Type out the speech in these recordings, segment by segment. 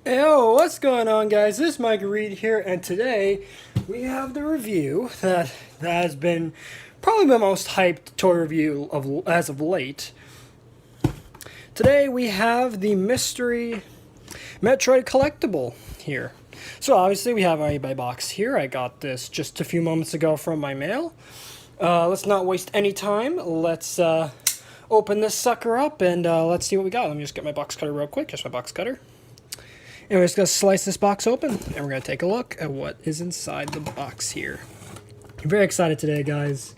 Yo, what's going on, guys? This is Mike Reed here, and today we have the review that has been probably the most hyped toy review as of late. Today we have the mystery Metroid Collectible here. So obviously we have our eBay box here. I got this just a few moments ago from my mail. Let's not waste any time. Let's open this sucker up and let's see what we got. Let me just get my box cutter real quick. Just my box cutter. And we're just going to slice this box open, and we're going to take a look at what is inside the box here. I'm very excited today, guys.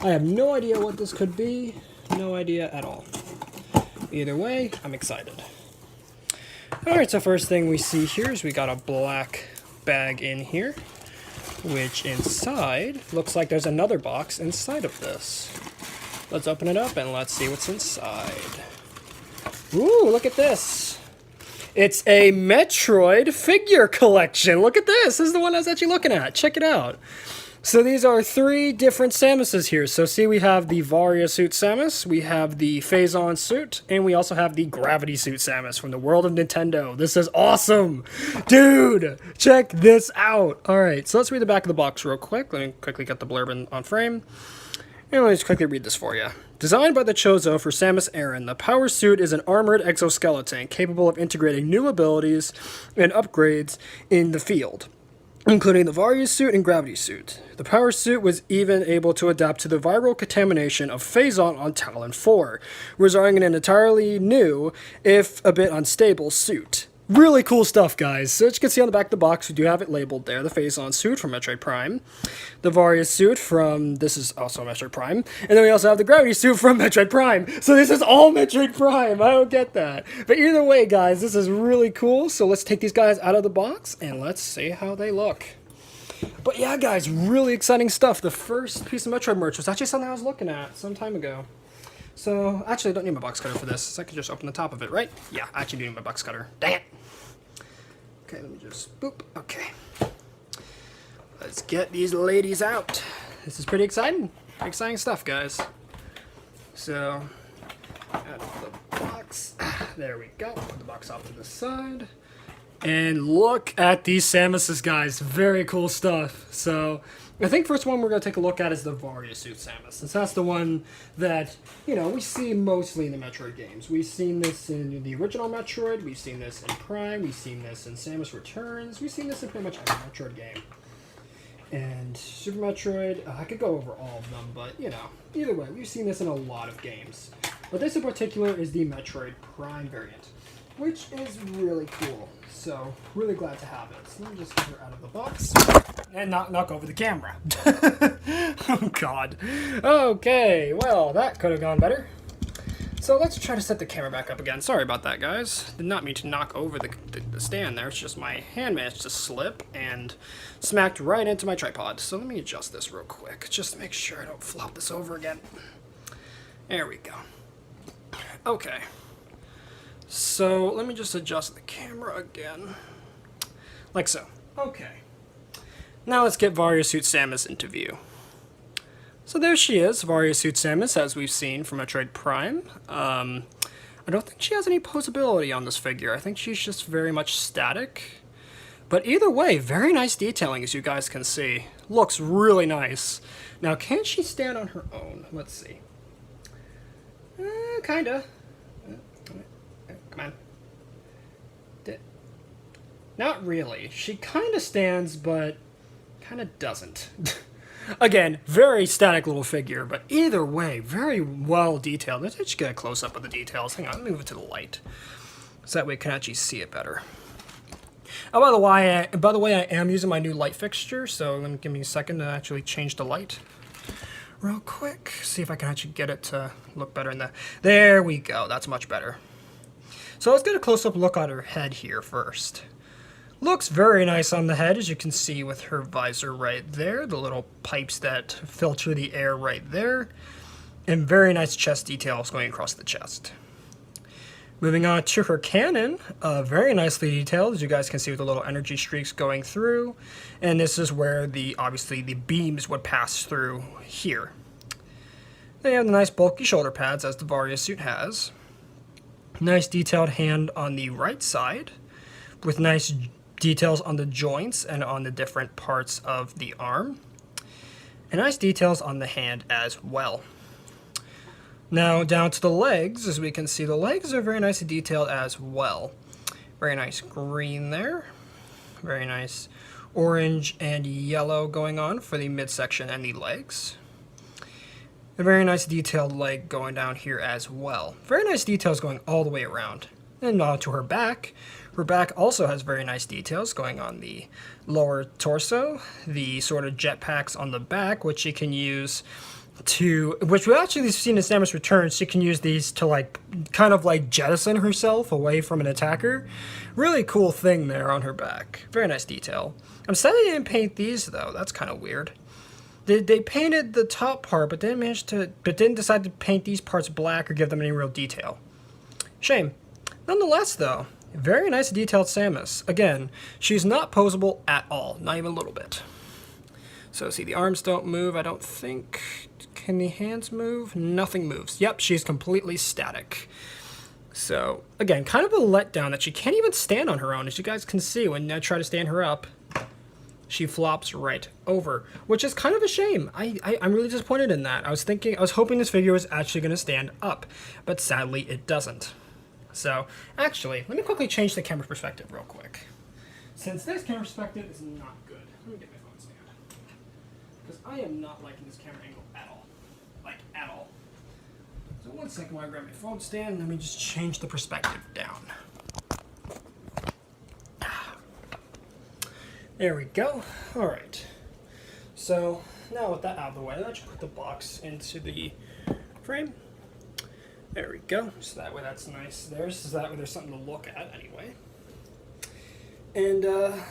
I have no idea what this could be. No idea at all. Either way, I'm excited. Alright, so first thing we see here is we got a black bag in here, which inside looks like there's another box inside of this. Let's open it up and let's see what's inside. Ooh, look at this. It's a Metroid figure collection. Look at this. This is the one I was actually looking at. Check it out. So these are three different Samuses here. So see, we have the Varya suit Samus, we have the Faison Suit, and we also have the Gravity suit Samus from the world of Nintendo. This is awesome. Dude, check this out. All right, so let's read the back of the box real quick. Let me quickly get the blurb on frame. And let me just quickly read this for you. Designed by the Chozo for Samus Aran, the Power Suit is an armored exoskeleton capable of integrating new abilities and upgrades in the field, including the Varya Suit and Gravity Suit. The Power Suit was even able to adapt to the viral contamination of Faison on Talon 4, resulting in an entirely new, if a bit unstable, suit. Really cool stuff, guys. So as you can see on the back of the box, we do have it labeled there. The Faison Suit from Metroid Prime. The Varya Suit from, this is also Metroid Prime. And then we also have the Gravity Suit from Metroid Prime. So this is all Metroid Prime. I don't get that. But either way, guys, this is really cool. So let's take these guys out of the box and let's see how they look. But yeah, guys, really exciting stuff. The first piece of Metroid merch was actually something I was looking at some time ago. So, actually, I don't need my box cutter for this, so I can just open the top of it, right? Yeah, I actually do need my box cutter. Dang it! Okay, let me just, boop, okay. Let's get these ladies out. This is pretty exciting. Exciting stuff, guys. So, out of the box. There we go. Put the box off to the side. And look at these Samuses, guys. Very cool stuff. So, I think first one we're going to take a look at is the Varya suit Samus, since that's the one that, you know, we see mostly in the Metroid games. We've seen this in the original Metroid, we've seen this in Prime, we've seen this in Samus Returns, we've seen this in pretty much every Metroid game. And Super Metroid, I could go over all of them, but, you know, either way, we've seen this in a lot of games. But this in particular is the Metroid Prime variant, which is really cool. So, really glad to have it. So let me just get her out of the box. And not knock over the camera. Oh, God. Okay, well, that could have gone better. So let's try to set the camera back up again. Sorry about that, guys. Did not mean to knock over the stand there. It's just my hand managed to slip and smacked right into my tripod. So let me adjust this real quick, just to make sure I don't flop this over again. There we go. Okay. So, let me just adjust the camera again. Like so. Okay. Now let's get Varya Suit Samus into view. So there she is, Varya Suit Samus, as we've seen from Metroid Prime. I don't think she has any posability on this figure. I think she's just very much static. But either way, very nice detailing, as you guys can see. Looks really nice. Now, can she stand on her own? Let's see. Kinda. Come on. Not really. She kind of stands, but kind of doesn't. Again, very static little figure, but either way, very well detailed. Let's just get a close-up of the details. Hang on, let me move it to the light, so that way we can actually see it better. Oh, by the way, I am using my new light fixture, so let me give me a second to actually change the light real quick. See if I can actually get it to look better in the... There we go. That's much better. So let's get a close-up look at her head here first. Looks very nice on the head, as you can see with her visor right there, the little pipes that filter the air right there, and very nice chest details going across the chest. Moving on to her cannon, very nicely detailed, as you guys can see with the little energy streaks going through, and this is where obviously the beams would pass through here. They have the nice bulky shoulder pads, as the Varya suit has. Nice detailed hand on the right side. with nice details on the joints and on the different parts of the arm. And nice details on the hand as well. Now down to the legs, as we can see, the legs are very nicely detailed as well. Very nice green there. Very nice orange and yellow going on for the midsection and the legs. A very nice detailed leg going down here as well. Very nice details going all the way around. And on to her back. Her back also has very nice details going on the lower torso, the sort of jetpacks on the back, which she can use to, which we actually seen in Samus Returns, she can use these to like, kind of like jettison herself away from an attacker. Really cool thing there on her back. Very nice detail. I'm sad they didn't paint these though, that's kind of weird. They painted the top part, but didn't decide to paint these parts black or give them any real detail. Shame. Nonetheless though, very nice detailed Samus. Again, she's not posable at all, not even a little bit. So see, the arms don't move, I don't think. Can the hands move? Nothing moves. Yep, she's completely static. So, again, kind of a letdown that she can't even stand on her own. As you guys can see, when I try to stand her up, she flops right over, which is kind of a shame. I'm really disappointed in that. I was hoping this figure was actually going to stand up, but sadly it doesn't. So, actually, let me quickly change the camera perspective real quick. Since this camera perspective is not good, let me get my phone stand. Because I am not liking this camera angle at all. Like, at all. So one second while I grab my phone stand, let me just change the perspective down. There we go. Alright. So, now with that out of the way, let's put the box into the frame. There we go. So that way that's nice there. So that way there's something to look at anyway. And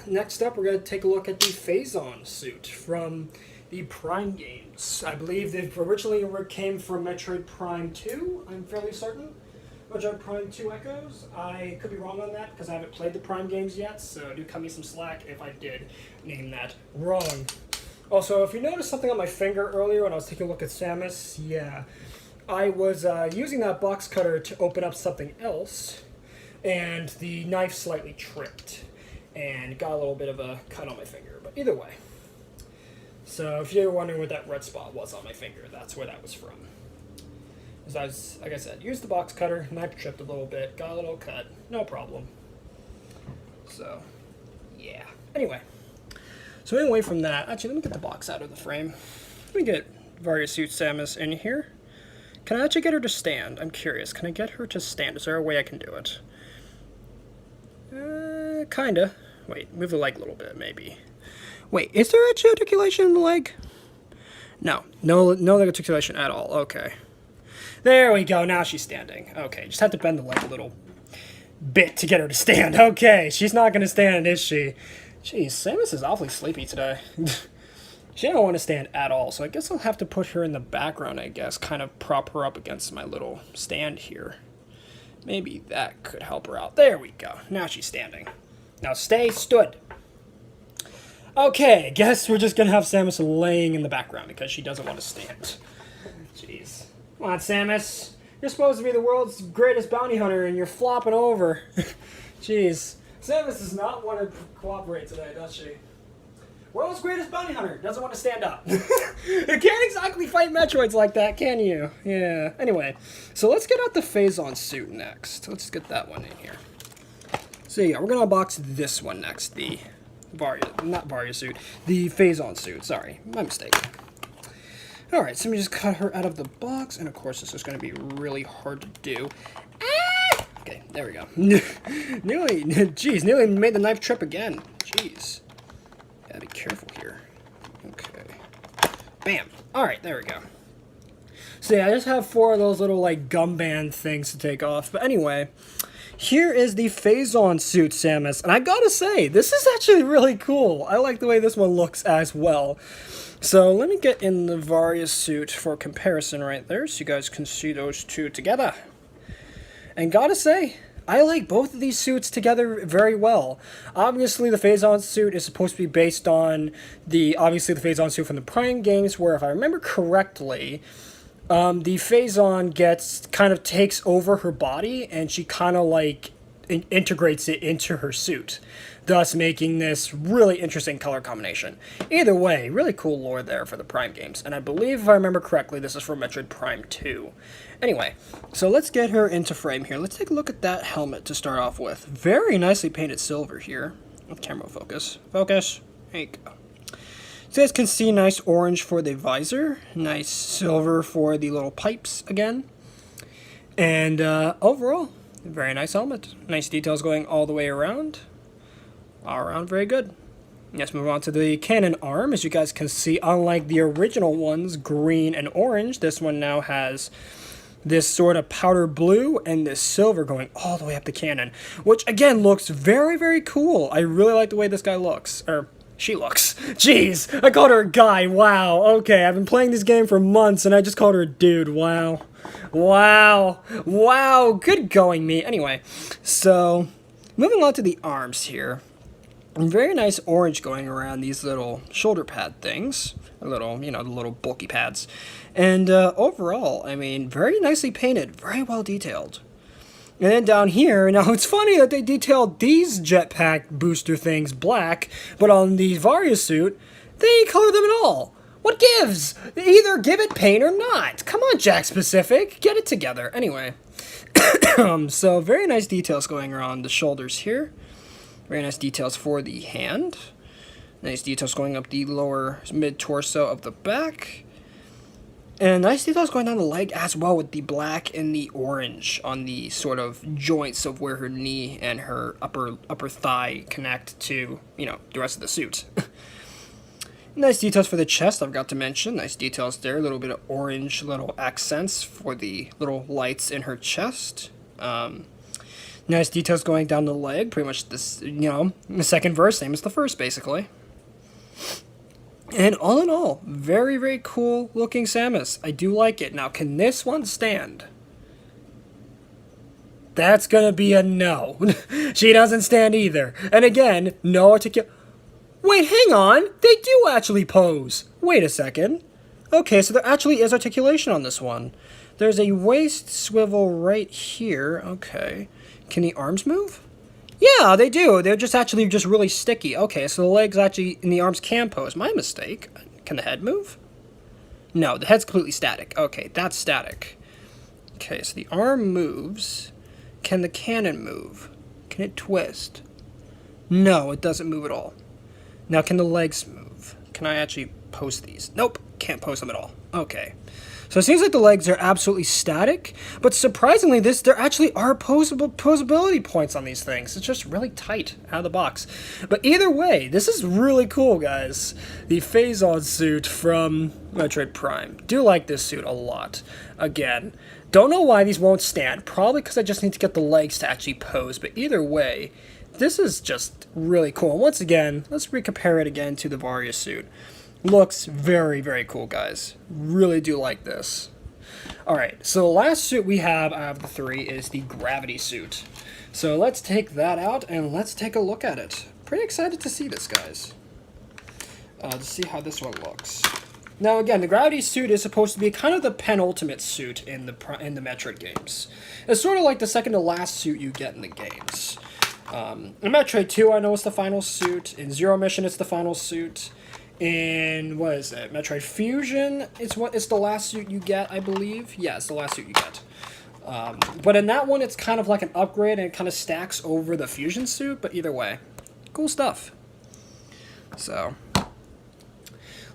next up, we're going to take a look at the Faison Suit from the Prime games. I believe they originally came from Metroid Prime 2, I'm fairly certain. Metroid Prime 2 Echoes. I could be wrong on that because I haven't played the Prime games yet, so do cut me some slack if I did name that wrong. Also, if you noticed something on my finger earlier when I was taking a look at Samus, yeah. I was using that box cutter to open up something else, and the knife slightly tripped, and got a little bit of a cut on my finger, but either way. So if you're wondering what that red spot was on my finger, that's where that was from. As I was, like I said, used the box cutter, knife tripped a little bit, got a little cut, no problem. So, yeah. Anyway. So anyway from that, actually let me get the box out of the frame. Let me get Varya Suit Samus in here. Can I actually get her to stand? I'm curious. Can I get her to stand? Is there a way I can do it? Kinda. Wait, move the leg a little bit, maybe. Wait, is there actually articulation in the leg? No articulation at all. Okay. There we go. Now she's standing. Okay, just have to bend the leg a little bit to get her to stand. Okay, she's not going to stand, is she? Jeez, Samus is awfully sleepy today. She don't want to stand at all, so I guess I'll have to put her in the background, I guess. Kind of prop her up against my little stand here. Maybe that could help her out. There we go. Now she's standing. Now stay stood. Okay, guess we're just going to have Samus laying in the background because she doesn't want to stand. Jeez. Come on, Samus. You're supposed to be the world's greatest bounty hunter, and you're flopping over. Jeez. Samus does not want to cooperate today, does she? World's greatest bounty hunter doesn't want to stand up. You can't exactly fight Metroids like that, can you? Yeah. Anyway, so let's get out the Faison Suit next. Let's get that one in here. So yeah, we're going to unbox this one next. The Varya Suit. The Faison Suit. Sorry, my mistake. Alright, so let me just cut her out of the box. And of course, this is going to be really hard to do. Ah! Okay, there we go. Nearly made the knife trip again. Jeez. Gotta be careful here. Okay. Bam. Alright, there we go. So yeah, I just have 4 of those little like gum band things to take off. But anyway, here is the Faison Suit Samus. And I gotta say, this is actually really cool. I like the way this one looks as well. So let me get in the Varya Suit for comparison right there so you guys can see those two together. And gotta say, I like both of these suits together very well. Obviously, the Faison Suit is supposed to be based on the Faison Suit from the Prime games, where if I remember correctly, the Faison takes over her body, and she kind of like integrates it into her suit, thus making this really interesting color combination. Either way, really cool lore there for the Prime games, and I believe, if I remember correctly, this is for Metroid Prime 2. Anyway, so let's get her into frame here. Let's take a look at that helmet to start off with. Very nicely painted silver here. With camera focus. Focus. There you go. So you guys can see nice orange for the visor, nice silver for the little pipes again. And overall, very nice helmet. Nice details going all the way around. All around very good. Let's move on to the Canon Arm. As you guys can see, unlike the original ones, green and orange, this one now has this sort of powder blue and this silver going all the way up the cannon, which again looks very, very cool. I really like the way this guy looks, or she looks. Jeez, I called her a guy. Wow. Okay, I've been playing this game for months and I just called her a dude. Wow. Wow. Wow. Good going, me. Anyway, so moving on to the arms here. Very nice orange going around these little shoulder pad things. Little, the little bulky pads. And overall, I mean, very nicely painted. Very well detailed. And then down here, now it's funny that they detailed these jetpack booster things black, but on the Varya suit, they ain't colored them at all. What gives? Either give it paint or not. Come on, Jack Specific. Get it together. Anyway. So very nice details going around the shoulders here. Very nice details for the hand. Nice details going up the lower mid-torso of the back. And nice details going down the leg as well with the black and the orange on the sort of joints of where her knee and her upper thigh connect to, the rest of the suit. Nice details for the chest, I've got to mention. Nice details there. A little bit of orange little accents for the little lights in her chest. Nice details going down the leg. Pretty much this, the second verse, same as the first, basically. And all in all, very, very cool looking Samus. I do like it. Now, can this one stand? That's gonna be a no. She doesn't stand either. And again, no articulation. Wait, hang on. They do actually pose. Wait a second. Okay, so there actually is articulation on this one. There's a waist swivel right here. Okay. Can the arms move? Yeah, they do. They're just really sticky. Okay, so the legs actually and the arms can pose. My mistake. Can the head move? No, the head's completely static. Okay, that's static. Okay, so the arm moves. Can the cannon move? Can it twist? No, it doesn't move at all. Now, can the legs move? Can I actually post these? Nope, can't post them at all. Okay. So it seems like the legs are absolutely static, but surprisingly, there actually are posability points on these things. It's just really tight out of the box. But either way, this is really cool, guys. The Faison Suit from Metroid Prime. Do like this suit a lot. Again, don't know why these won't stand. Probably because I just need to get the legs to actually pose, but either way, this is just really cool. And once again, let's compare it again to the Varya suit. Looks very, very cool, guys. Really do like this. Alright, so the last suit we have out of the three is the Gravity suit. So let's take that out and let's take a look at it. Pretty excited to see this, guys. To see how this one looks. Now again, the Gravity suit is supposed to be kind of the penultimate suit in the Metroid games. It's sort of like the second to last suit you get in the games. In Metroid 2, I know it's the final suit. In Zero Mission, it's the final suit. In, what is it, Metroid Fusion, it's the last suit you get, I believe. Yeah, it's the last suit you get. But in that one, it's kind of like an upgrade, and it kind of stacks over the Fusion suit, but either way, cool stuff. So,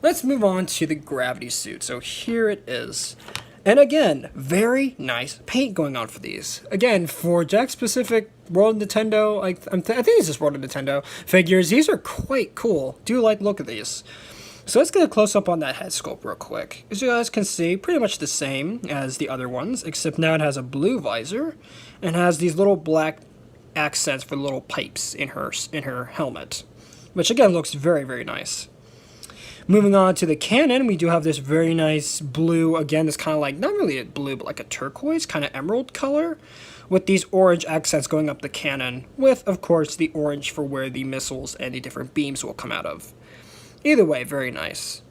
let's move on to the Gravity suit. So here it is. And again, very nice paint going on for these. Again, for Jack-specific World of Nintendo, I think this is World of Nintendo figures, these are quite cool. Do like look at these. So let's get a close-up on that head sculpt real quick. As you guys can see, pretty much the same as the other ones, except now it has a blue visor, and has these little black accents for little pipes in her helmet. Which again looks very, very nice. Moving on to the cannon, we do have this very nice blue, again, this kind of like, not really a blue, but like a turquoise, kind of emerald color, with these orange accents going up the cannon, with, of course, the orange for where the missiles and the different beams will come out of. Either way, very nice.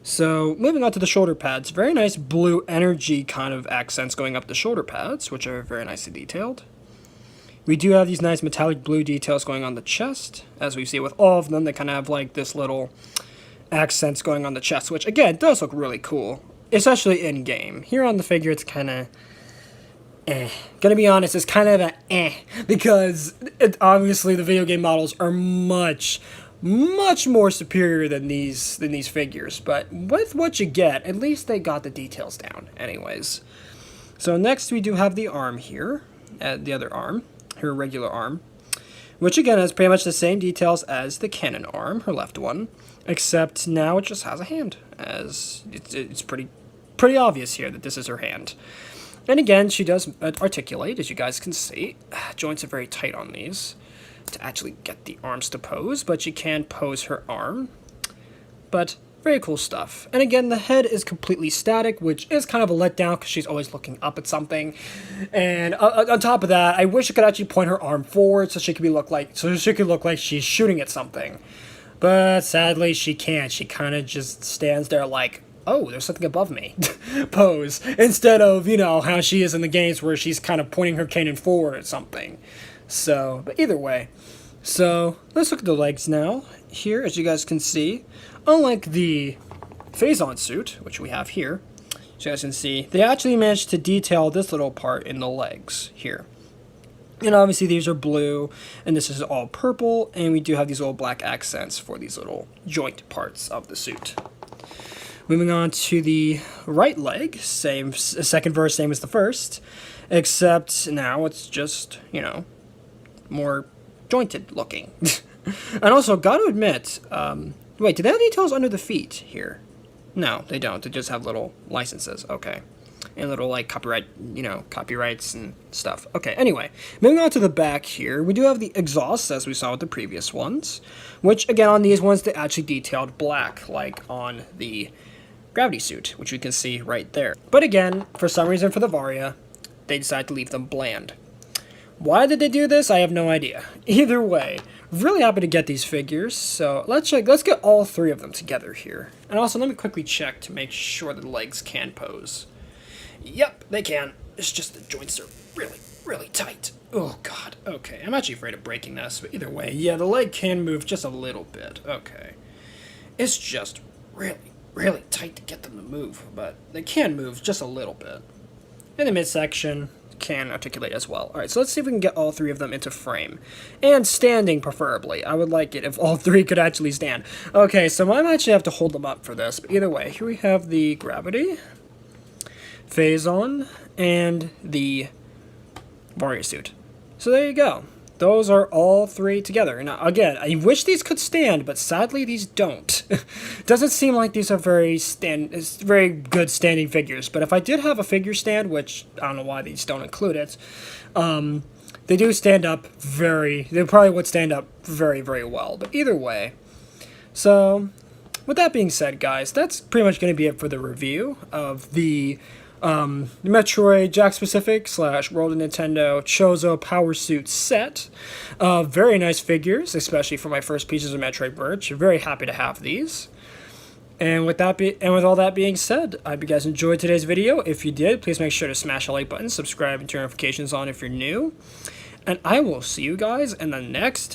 So, moving on to the shoulder pads, very nice blue energy kind of accents going up the shoulder pads, which are very nicely detailed. We do have these nice metallic blue details going on the chest. As we see with all of them, they kind of have like this little accents going on the chest, which again does look really cool, especially in game. Here on the figure, it's kind of Gonna be honest, it's kind of a because obviously the video game models are much more superior than these figures. But with what you get, at least they got the details down. Anyways, so next we do have the arm here, the other arm, her regular arm, which again has pretty much the same details as the Canon Arm, her left one, except now it just has a hand, as it's pretty obvious here that this is her hand. And again, she does articulate, as you guys can see. Joints are very tight on these to actually get the arms to pose, but she can pose her arm. But very cool stuff. And again, the head is completely static, which is kind of a letdown because she's always looking up at something. And on top of that, I wish I could actually point her arm forward so she could look like she's shooting at something. But sadly, she can't. She kind of just stands there like, oh, there's something above me, pose, instead of, you know, how she is in the games where she's kind of pointing her cannon forward at something. So, but either way. So, let's look at the legs now. Here, as you guys can see, unlike the Faison Suit, which we have here, as you guys can see, they actually managed to detail this little part in the legs here. And obviously these are blue, and this is all purple, and we do have these little black accents for these little joint parts of the suit. Moving on to the right leg, same second verse, same as the first, except now it's just, you know, more jointed looking. And also, gotta admit, wait, do they have details under the feet here? No, they don't. They just have little licenses. Okay. And little, like, copyright, you know, copyrights and stuff. Okay, anyway, moving on to the back here, we do have the exhausts, as we saw with the previous ones, which, again, on these ones, they actually detailed black, like on the gravity suit, which we can see right there. But again, for some reason for the Varya, they decided to leave them bland. Why did they do this? I have no idea. Either way, really happy to get these figures, so let's get all three of them together here. And also, let me quickly check to make sure the legs can pose. Yep, they can. It's just the joints are really tight. Oh god, okay. I'm actually afraid of breaking this, but either way, yeah, the leg can move just a little bit. Okay. It's just really tight to get them to move, but they can move just a little bit. In the midsection, can articulate as well. Alright, so let's see if we can get all three of them into frame. And standing, preferably. I would like it if all three could actually stand. Okay, so I might actually have to hold them up for this, but either way, here we have the Gravity, Faison, and the Varya suit. So there you go. Those are all three together. Now, again, I wish these could stand, but sadly these don't. Doesn't seem like these are very good standing figures. But if I did have a figure stand, which I don't know why these don't include it, they do stand up they probably would stand up very well. But either way, so with that being said, guys, that's pretty much going to be it for the review of the Metroid Jack Specific / World of Nintendo Chozo Power Suit set. Very nice figures, especially for my first pieces of Metroid merch. Very happy to have these. And with all that being said, I hope you guys enjoyed today's video. If you did, please make sure to smash the like button, subscribe, and turn notifications on if you're new. And I will see you guys in the next